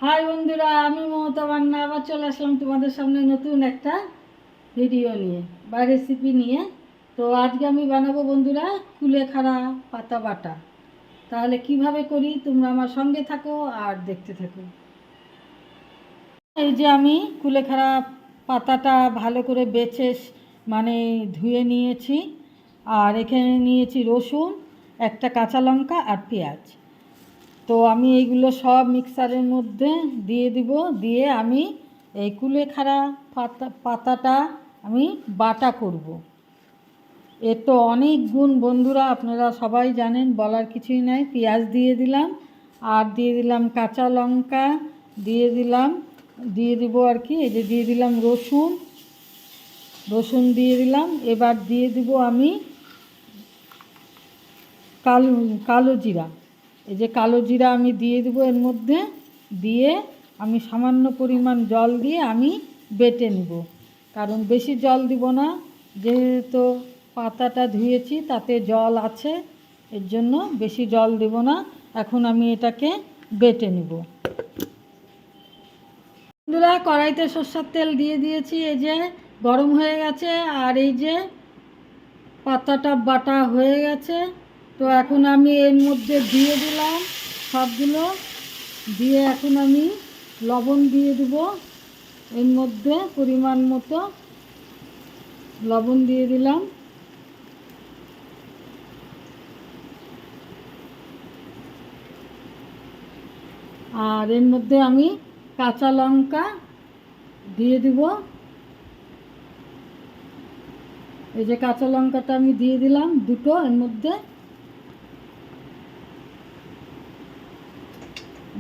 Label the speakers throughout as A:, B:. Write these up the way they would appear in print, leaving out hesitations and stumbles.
A: High বন্ধুরা, আমি মমতা বান্না আবার চলে আসলাম তোমাদের সামনে নতুন একটা ভিডিও নিয়ে বা রেসিপি নিয়ে। তো আজকে আমি বানাবো বন্ধুরা কুলেখাড়া পাতা বাটা। তাহলে কিভাবে করি তোমরা আমার সঙ্গে থাকো আর দেখতে থাকো। এই যে আমি কুলেখাড়া পাতাটা ভালো করে বেছে ধুয়ে নিয়েছি। আর এখানে নিয়েছি রসুন, একটা কাঁচা লঙ্কা আর পেঁয়াজ। তো আমি এইগুলো সব মিক্সারের মধ্যে দিয়ে দিব। দিয়ে আমি এই কুলেখাড়া পাতাটা আমি বাটা করব। এর তো অনেক গুণ বন্ধুরা, আপনারা সবাই জানেন, বলার কিছুই নাই। পেঁয়াজ দিয়ে দিলাম, আর দিয়ে দিলাম কাঁচা লঙ্কা, দিয়ে দিব আর কি, এই যে দিয়ে দিলাম রসুন দিয়ে দিলাম। এবার দিয়ে দিব আমি কালো জিরা। এই যে কালো জিরা আমি দিয়ে দেবো এর মধ্যে। দিয়ে আমি সামান্য পরিমাণ জল দিয়ে আমি বেটে নেব, কারণ বেশি জল দিব না, যেহেতু পাতাটা ধুয়েছি তাতে জল আছে, এর জন্য বেশি জল দেব না। এখন আমি এটাকে বেটে নেব। বন্ধুরা, কড়াইতে সরষের তেল দিয়ে দিয়েছি, এই যে গরম হয়ে গেছে। আর এই যে পাতাটা বাটা হয়ে গেছে। তো এখন আমি এর মধ্যে দিয়ে দিলাম সবগুলো। দিয়ে এখন আমি লবণ দিয়ে দেব, এর মধ্যে পরিমাণ মতো লবণ দিয়ে দিলাম। আর এর মধ্যে আমি কাঁচা লঙ্কা দিয়ে দেব। এই যে কাঁচা লঙ্কাটা আমি দিয়ে দিলাম দুটো এর মধ্যে।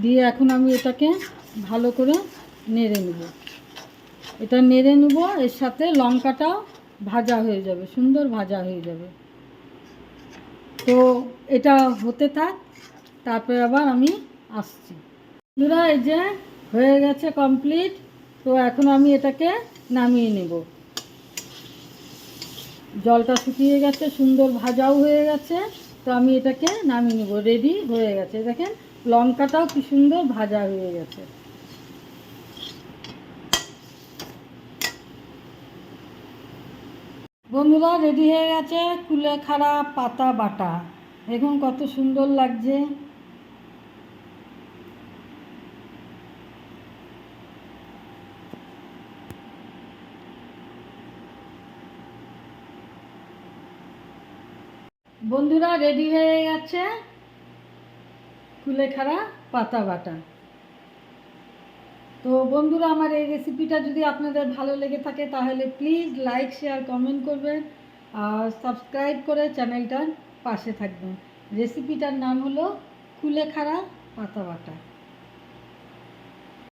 A: দিয়ে এখন আমি এটাকে ভালো করে নেড়ে নেব। এটা নেড়ে নেব, এর সাথে লঙ্কাটাও ভাজা হয়ে যাবে, সুন্দর ভাজা হয়ে যাবে। তো এটা হতে থাক, তারপরে আবার আমি আসছি। বন্ধুরা, এই যে হয়ে গেছে কমপ্লিট। তো এখন আমি এটাকে নামিয়ে নেব। জলটা শুকিয়ে গেছে, সুন্দর ভাজাও হয়ে গেছে। তো আমি এটাকে নামিয়ে নেব, রেডি হয়ে গেছে। দেখেন লঙ্কাটাও কি সুন্দর ভাজা হয়ে গেছে। বন্ধুরা, রেডি হয়ে গেছে কুলেখাড়া পাতা বাটা। দেখুন কত সুন্দর লাগছে। বন্ধুরা, রেডি হয়ে গেছে কুলেখাড়া পাতা বাটা। তো বন্ধুরা, আমার এই রেসিপিটা যদি আপনাদের ভালো লেগে থাকে তাহলে প্লিজ লাইক, শেয়ার, কমেন্ট করবেন আর সাবস্ক্রাইব করে চ্যানেলটার পাশে থাকবেন। রেসিপিটার নাম হলো কুলেখাড়া পাতা বাটা।